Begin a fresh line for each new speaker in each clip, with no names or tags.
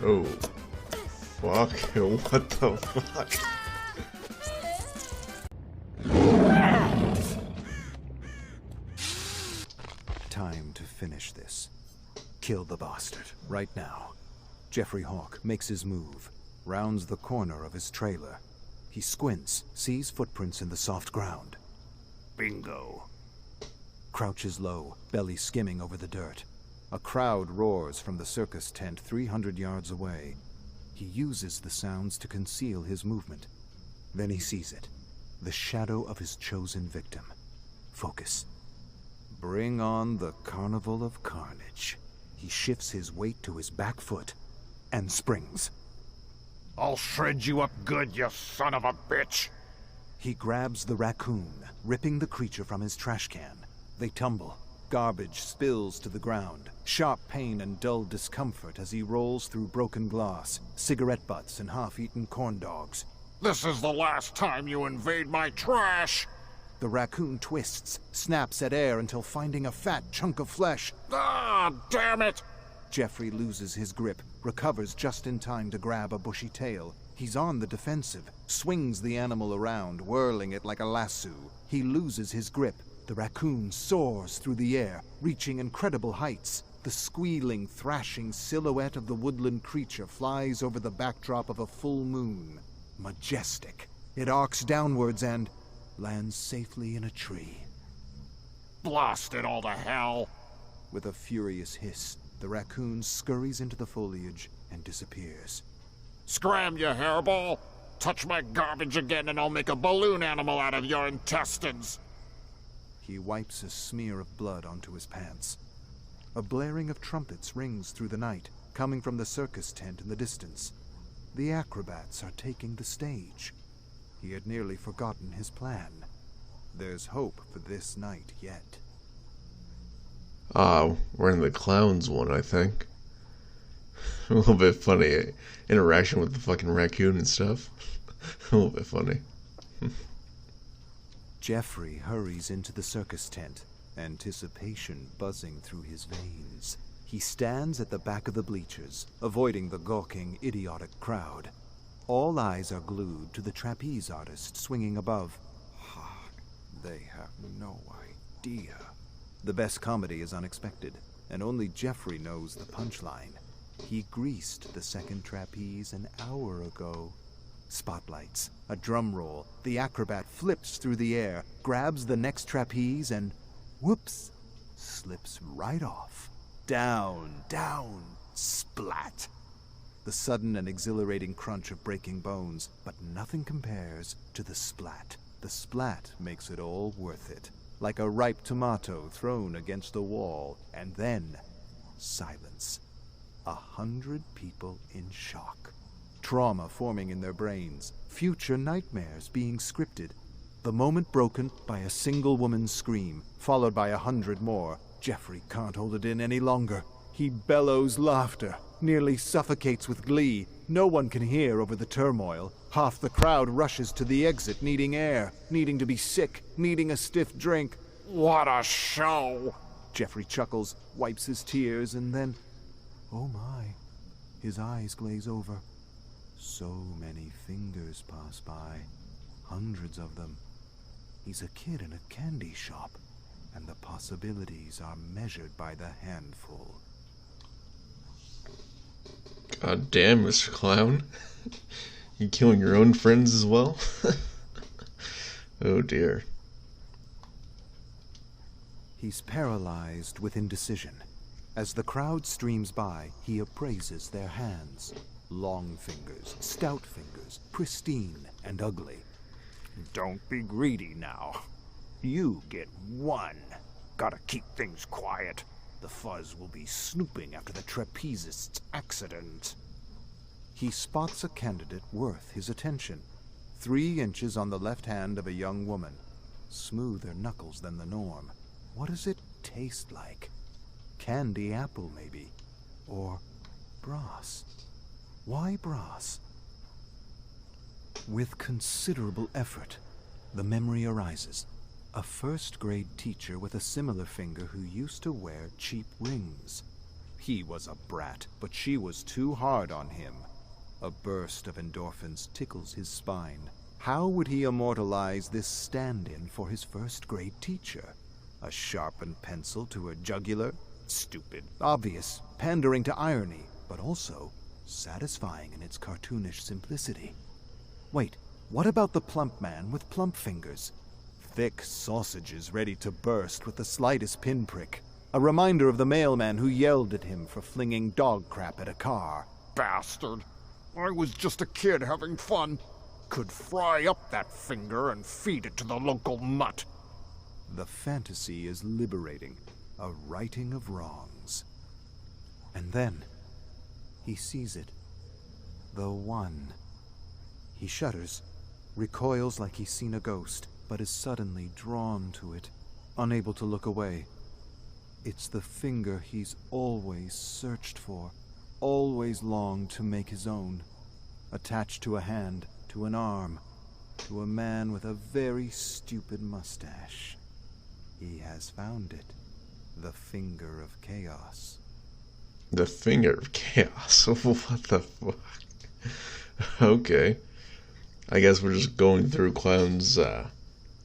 Oh. Fuck. What the fuck?
Time to finish this. Kill the bastard, right now. Jeffrey Hawk makes his move, rounds the corner of his trailer. He squints, sees footprints in the soft ground. Bingo. Crouches low, belly skimming over the dirt. A crowd roars from the circus tent 300 yards away. He uses the sounds to conceal his movement. Then he sees it. The shadow of his chosen victim. Focus. Bring on the carnival of carnage. He shifts his weight to his back foot and springs.
I'll shred you up good, you son of a bitch!
He grabs the raccoon, ripping the creature from his trash can. They tumble. Garbage spills to the ground. Sharp pain and dull discomfort as he rolls through broken glass, cigarette butts and half-eaten corn dogs.
This is the last time you invade my trash!
The raccoon twists, snaps at air until finding a fat chunk of flesh.
Ah, damn it!
Jeffrey loses his grip, recovers just in time to grab a bushy tail. He's on the defensive, swings the animal around, whirling it like a lasso. He loses his grip. The raccoon soars through the air, reaching incredible heights. The squealing, thrashing silhouette of the woodland creature flies over the backdrop of a full moon. Majestic. It arcs downwards and lands safely in a tree.
Blast it all to hell!
With a furious hiss, the raccoon scurries into the foliage and disappears.
Scram, you hairball! Touch my garbage again and I'll make a balloon animal out of your intestines!
He wipes a smear of blood onto his pants. A blaring of trumpets rings through the night, coming from the circus tent in the distance. The acrobats are taking the stage. He had nearly forgotten his plan. There's hope for this night yet.
We're in the clowns one, I think. A little bit funny. Interaction with the fucking raccoon and stuff. A little bit funny.
Jeffrey hurries into the circus tent, anticipation buzzing through his veins. He stands at the back of the bleachers, avoiding the gawking, idiotic crowd. All eyes are glued to the trapeze artist swinging above. They have no idea. The best comedy is unexpected, and only Jeffrey knows the punchline. He greased the second trapeze an hour ago. Spotlights, a drum roll, the acrobat flips through the air, grabs the next trapeze and, whoops, slips right off. Down, down, splat. The sudden and exhilarating crunch of breaking bones, but nothing compares to the splat. The splat makes it all worth it, like a ripe tomato thrown against a wall, and then silence. 100 people in shock. Trauma forming in their brains, future nightmares being scripted. The moment broken by a single woman's scream, followed by 100 more. Jeffrey can't hold it in any longer. He bellows laughter, nearly suffocates with glee. No one can hear over the turmoil. Half the crowd rushes to the exit, needing air, needing to be sick, needing a stiff drink.
What a show!
Jeffrey chuckles, wipes his tears, and then, oh my, his eyes glaze over. So many fingers pass by, hundreds of them. He's a kid in a candy shop, and the possibilities are measured by the handful.
God damn, Mr. Clown. You killing your own friends as well? Oh dear.
He's paralyzed with indecision. As the crowd streams by, he appraises their hands. Long fingers, stout fingers, pristine and ugly.
Don't be greedy now. You get one. Gotta keep things quiet. The fuzz will be snooping after the trapezist's accident.
He spots a candidate worth his attention. 3 inches on the left hand of a young woman. Smoother knuckles than the norm. What does it taste like? Candy apple, maybe. Or brass. Why brass? With considerable effort, the memory arises. A first-grade teacher with a similar finger who used to wear cheap rings. He was a brat, but she was too hard on him. A burst of endorphins tickles his spine. How would he immortalize this stand-in for his first-grade teacher? A sharpened pencil to her jugular? Stupid, obvious, pandering to irony, but also satisfying in its cartoonish simplicity. Wait, what about the plump man with plump fingers? Thick sausages ready to burst with the slightest pinprick. A reminder of the mailman who yelled at him for flinging dog crap at a car.
Bastard. I was just a kid having fun. Could fry up that finger and feed it to the local mutt.
The fantasy is liberating, a righting of wrongs. And then, he sees it. The one. He shudders, recoils like he's seen a ghost, but is suddenly drawn to it, unable to look away. It's the finger he's always searched for, always longed to make his own. Attached to a hand, to an arm, to a man with a very stupid mustache. He has found it. The Finger of Chaos.
The Finger of Chaos? What the fuck? Okay. I guess we're just going through Clown's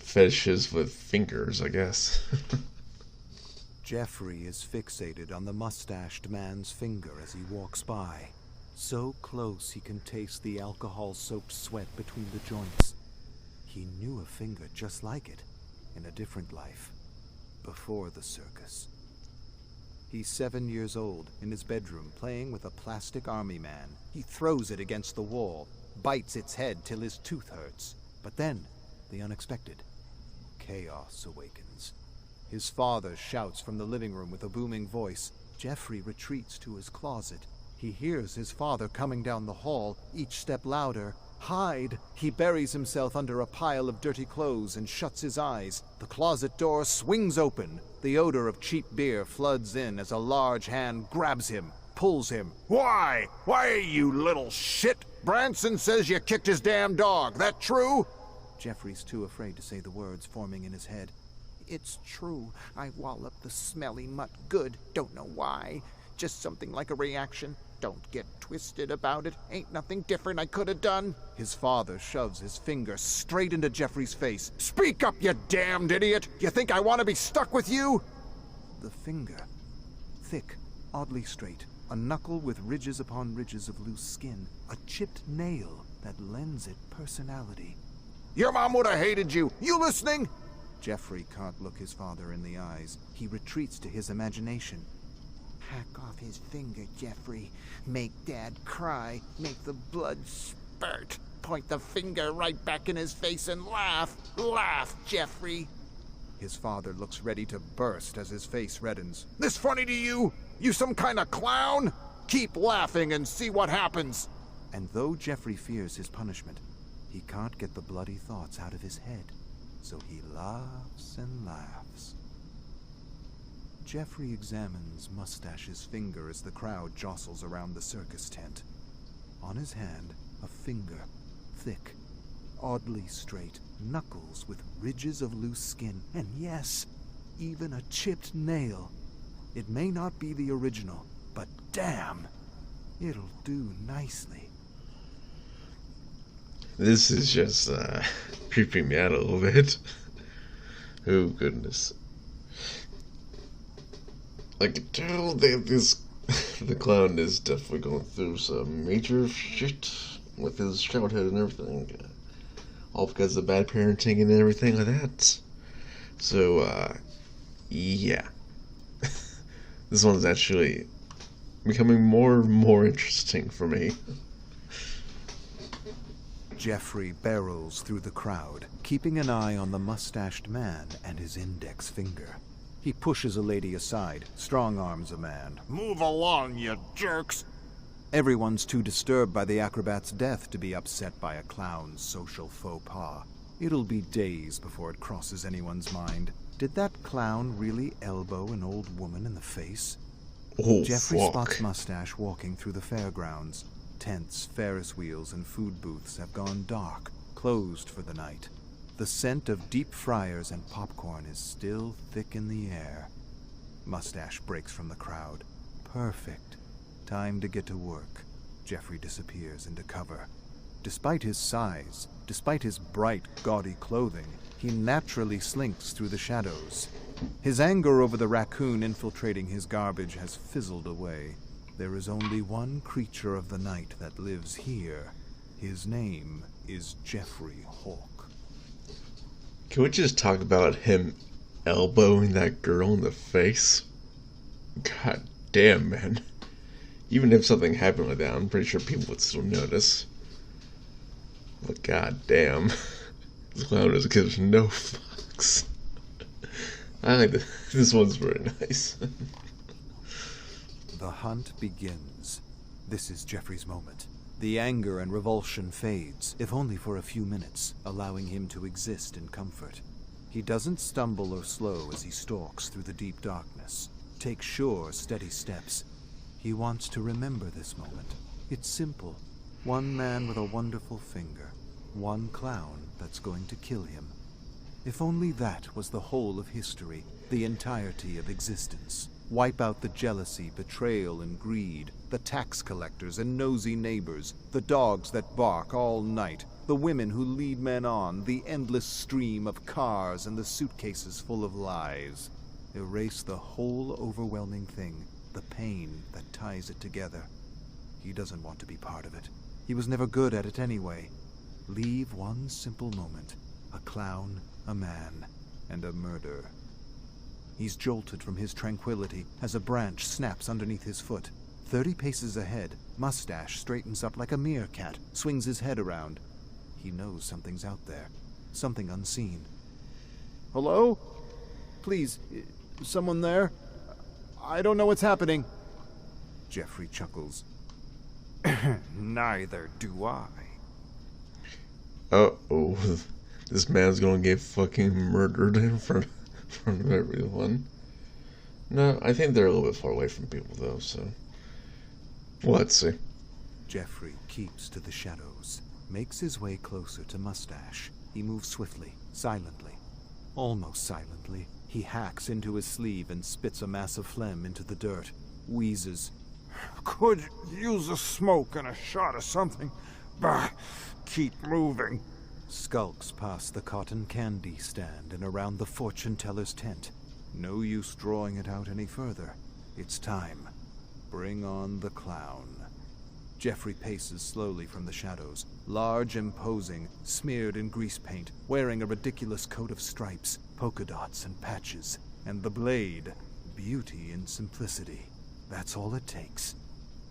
fetishes with fingers, I guess.
Jeffrey is fixated on the mustached man's finger as he walks by. So close he can taste the alcohol-soaked sweat between the joints. He knew a finger just like it, in a different life, before the circus. He's 7 years old, in his bedroom, playing with a plastic army man. He throws it against the wall, bites its head till his tooth hurts. But then, the unexpected. Chaos awakens. His father shouts from the living room with a booming voice. Jeffrey retreats to his closet. He hears his father coming down the hall, each step louder. Hide! He buries himself under a pile of dirty clothes and shuts his eyes. The closet door swings open. The odor of cheap beer floods in as a large hand grabs him, pulls him.
Why? Why, you little shit? Branson says you kicked his damn dog. That true?
Jeffrey's too afraid to say the words forming in his head.
It's true. I walloped the smelly mutt good. Don't know why. Just something like a reaction. Don't get twisted about it. Ain't nothing different I could have done.
His father shoves his finger straight into Jeffrey's face.
Speak up, you damned idiot! You think I want to be stuck with you?
The finger. Thick, oddly straight. A knuckle with ridges upon ridges of loose skin. A chipped nail that lends it personality.
Your mom would have hated you. You listening?
Jeffrey can't look his father in the eyes. He retreats to his imagination.
Hack off his finger, Jeffrey. Make Dad cry. Make the blood spurt. Point the finger right back in his face and laugh. Laugh, Jeffrey.
His father looks ready to burst as his face reddens.
This funny to you? You some kind of clown? Keep laughing and see what happens.
And though Jeffrey fears his punishment, he can't get the bloody thoughts out of his head. So he laughs and laughs. Jeffrey examines Mustache's finger as the crowd jostles around the circus tent. On his hand, a finger, thick, oddly straight, knuckles with ridges of loose skin, and yes, even a chipped nail. It may not be the original, but damn, it'll do nicely.
This is just creeping me out a little bit. Oh goodness. I can tell that the clown is definitely going through some major shit with his childhood and everything. All because of bad parenting and everything like that. So, yeah. This one's actually becoming more and more interesting for me.
Jeffrey barrels through the crowd, keeping an eye on the mustached man and his index finger. He pushes a lady aside, strong-arms a man.
Move along, you jerks.
Everyone's too disturbed by the acrobat's death to be upset by a clown's social faux pas. It'll be days before it crosses anyone's mind. Did that clown really elbow an old woman in the face?
Oh,
Jeffrey
fuck.
spots Mustache walking through the fairgrounds. Tents, Ferris wheels, and food booths have gone dark, closed for the night. The scent of deep fryers and popcorn is still thick in the air. Mustache breaks from the crowd. Perfect. Time to get to work. Jeffrey disappears into cover. Despite his size, despite his bright, gaudy clothing, he naturally slinks through the shadows. His anger over the raccoon infiltrating his garbage has fizzled away. There is only one creature of the night that lives here. His name is Jeffrey Hawk.
Can we just talk about him elbowing that girl in the face? God damn, man. Even if something happened with that, I'm pretty sure people would still notice. But god damn. This clown just gives no fucks. I like this one's very nice.
The hunt begins. This is Jeffrey's moment. The anger and revulsion fades, if only for a few minutes, allowing him to exist in comfort. He doesn't stumble or slow as he stalks through the deep darkness. Takes sure, steady steps. He wants to remember this moment. It's simple. One man with a wonderful finger. One clown that's going to kill him. If only that was the whole of history, the entirety of existence. Wipe out the jealousy, betrayal, and greed, the tax collectors and nosy neighbors, the dogs that bark all night, the women who lead men on, the endless stream of cars and the suitcases full of lies. Erase the whole overwhelming thing, the pain that ties it together. He doesn't want to be part of it. He was never good at it anyway. Leave one simple moment. A clown, a man, and a murder. He's jolted from his tranquility as a branch snaps underneath his foot. 30 paces ahead, Mustache straightens up like a meerkat, swings his head around. He knows something's out there. Something unseen. Hello? Please, someone there? I don't know what's happening. Jeffrey chuckles.
Neither do I.
Uh-oh. This man's gonna get fucking murdered in front of everyone. No, I think they're a little bit far away from people, though, so... Let's see.
Jeffrey keeps to the shadows, makes his way closer to Mustache. He moves swiftly, silently. Almost silently, he hacks into his sleeve and spits a mass of phlegm into the dirt. Wheezes.
Could use a smoke and a shot of something. Bah, keep moving.
Skulks past the cotton candy stand and around the fortune teller's tent. No use drawing it out any further. It's time. Bring on the clown. Jeffrey paces slowly from the shadows, large, imposing, smeared in grease paint, wearing a ridiculous coat of stripes, polka dots, and patches. And the blade, beauty in simplicity. That's all it takes.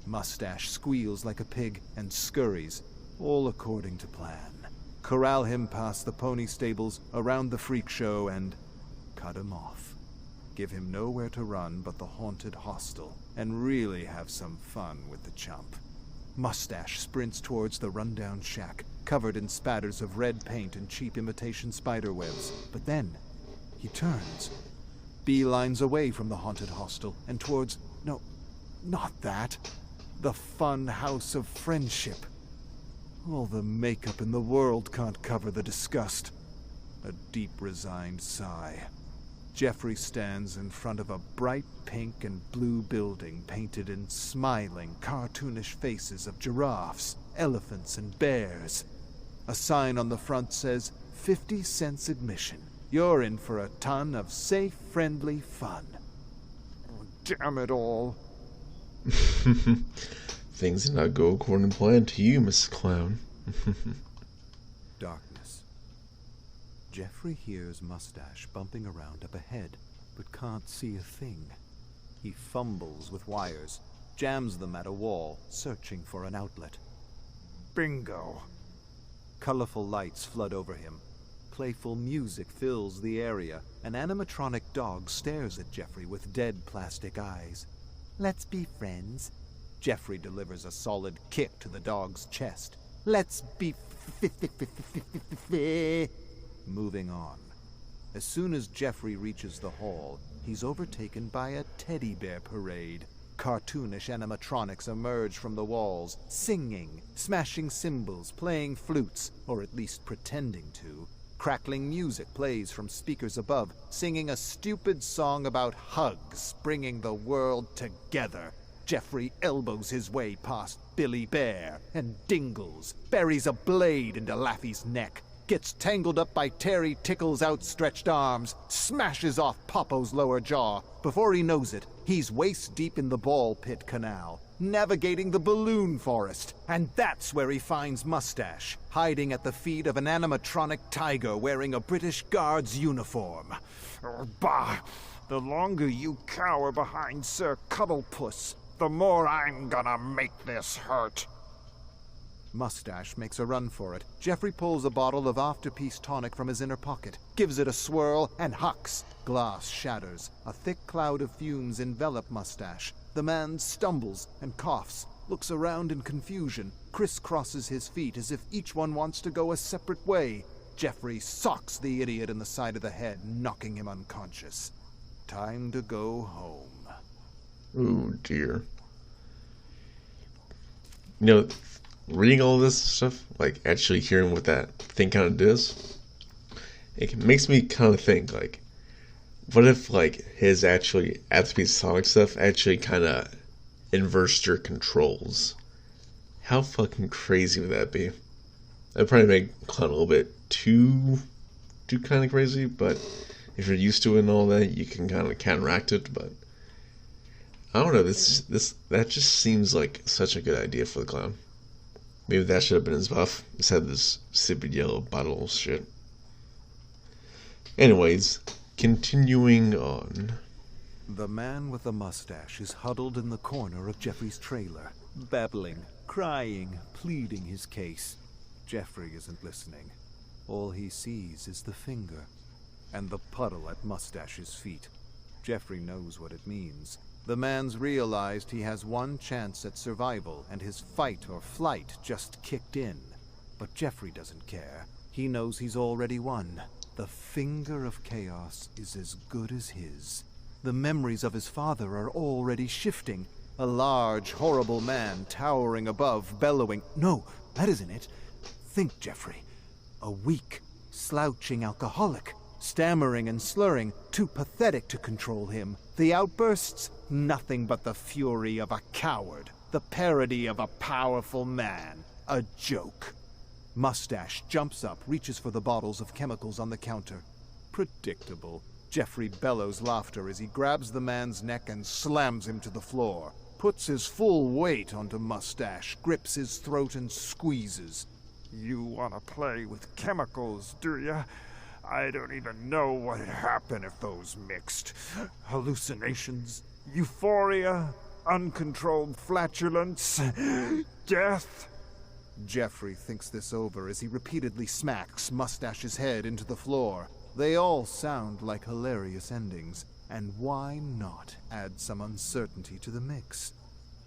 Mustache squeals like a pig and scurries, all according to plan. Corral him past the pony stables, around the freak show, and cut him off. Give him nowhere to run but the haunted hostel, and really have some fun with the chump. Mustache sprints towards the rundown shack, covered in spatters of red paint and cheap imitation spiderwebs. But then, he turns. Beelines away from the haunted hostel, and towards... no, not that. The fun house of friendship. All the makeup in the world can't cover the disgust. A deep, resigned sigh. Jeffrey stands in front of a bright pink and blue building painted in smiling, cartoonish faces of giraffes, elephants, and bears. A sign on the front says, 50 cents admission. You're in for a ton of safe, friendly fun.
Oh, damn it all.
Things did not go according to plan to you, Mrs. Clown.
Darkness. Jeffrey hears Mustache bumping around up ahead, but can't see a thing. He fumbles with wires, jams them at a wall, searching for an outlet.
Bingo.
Colorful lights flood over him. Playful music fills the area. An animatronic dog stares at Jeffrey with dead plastic eyes. Let's be friends. Jeffrey delivers a solid kick to the dog's chest. Let's be moving on. As soon as Jeffrey reaches the hall, he's overtaken by a teddy bear parade. Cartoonish animatronics emerge from the walls, singing, smashing cymbals, playing flutes, or at least pretending to. Crackling music plays from speakers above, singing a stupid song about hugs, bringing the world together. Jeffrey elbows his way past Billy Bear and Dingles, buries a blade into Laffy's neck, gets tangled up by Terry Tickle's outstretched arms, smashes off Popo's lower jaw. Before he knows it, he's waist deep in the ball pit canal, navigating the balloon forest, and that's where he finds Mustache, hiding at the feet of an animatronic tiger wearing a British Guards uniform.
Oh, bah! The longer you cower behind Sir Cuddlepuss, the more I'm gonna make this hurt.
Mustache makes a run for it. Jeffrey pulls a bottle of After-Peace tonic from his inner pocket, gives it a swirl, and hucks. Glass shatters. A thick cloud of fumes envelop Mustache. The man stumbles and coughs, looks around in confusion, crisscrosses his feet as if each one wants to go a separate way. Jeffrey socks the idiot in the side of the head, knocking him unconscious. Time to go home.
Oh dear. You know, reading all this stuff, like actually hearing what that thing kind of does, it makes me kind of think, like, what if, like, his actually After-Peace Sonic stuff actually kind of inversed your controls? How fucking crazy would that be? That'd probably make Clown a little bit too kind of crazy, but if you're used to it and all that, you can kind of counteract it. But I don't know, that just seems like such a good idea for the Clown. Maybe that should have been his buff instead of this stupid yellow bottle shit. Anyways, continuing on.
The man with the mustache is huddled in the corner of Jeffrey's trailer, babbling, crying, pleading his case. Jeffrey isn't listening. All he sees is the finger and the puddle at Mustache's feet. Jeffrey knows what it means. The man's realized he has one chance at survival, and his fight or flight just kicked in. But Jeffrey doesn't care. He knows he's already won. The finger of chaos is as good as his. The memories of his father are already shifting. A large, horrible man towering above, bellowing. No, that isn't it. Think, Jeffrey. A weak, slouching alcoholic, stammering and slurring, too pathetic to control him. The outbursts? Nothing but the fury of a coward. The parody of a powerful man. A joke. Mustache jumps up, reaches for the bottles of chemicals on the counter. Predictable. Jeffrey bellows laughter as he grabs the man's neck and slams him to the floor. Puts his full weight onto Mustache, grips his throat and squeezes.
You want to play with chemicals, do ya? I don't even know what'd happen if those mixed. Hallucinations, euphoria, uncontrolled flatulence, death.
Jeffrey thinks this over as he repeatedly smacks Mustache's head into the floor. They all sound like hilarious endings, and why not add some uncertainty to the mix?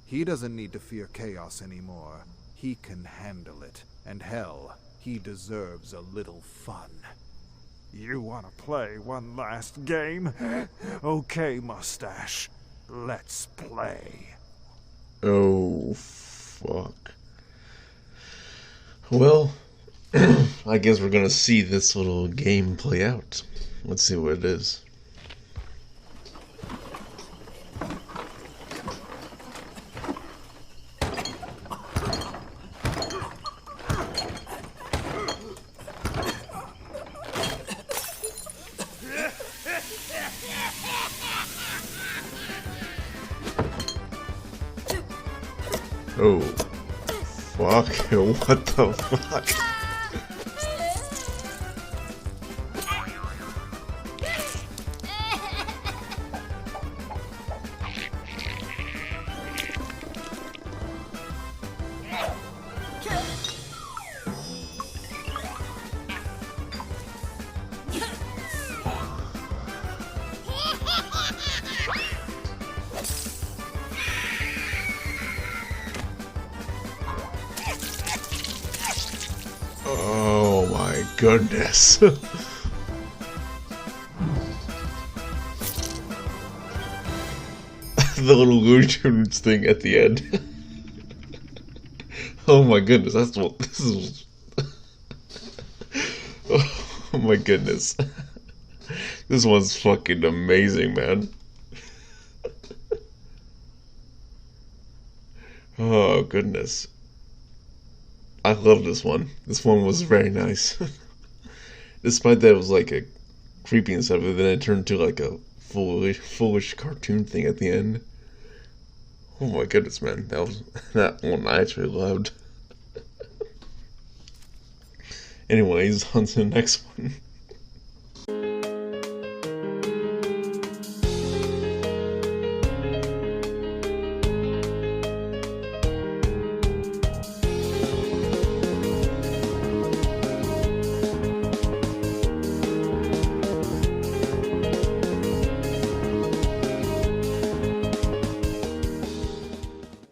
He doesn't need to fear chaos anymore. He can handle it, and hell, he deserves a little fun.
You want to play one last game? Okay, Mustache, let's play.
Oh, fuck. Well, I guess we're gonna see this little game play out. Let's see what it is. Oh, fuck, what the fuck? Oh my goodness. The little Looney Tunes thing at the end. Oh my goodness, that's what this is. Oh my goodness. This one's fucking amazing, man. Oh, goodness. I love this one. This one was very nice. Despite that it was like a creepy and stuff, but then it turned to like a foolish cartoon thing at the end. Oh my goodness, man. That one I actually loved. Anyways, on to the next one.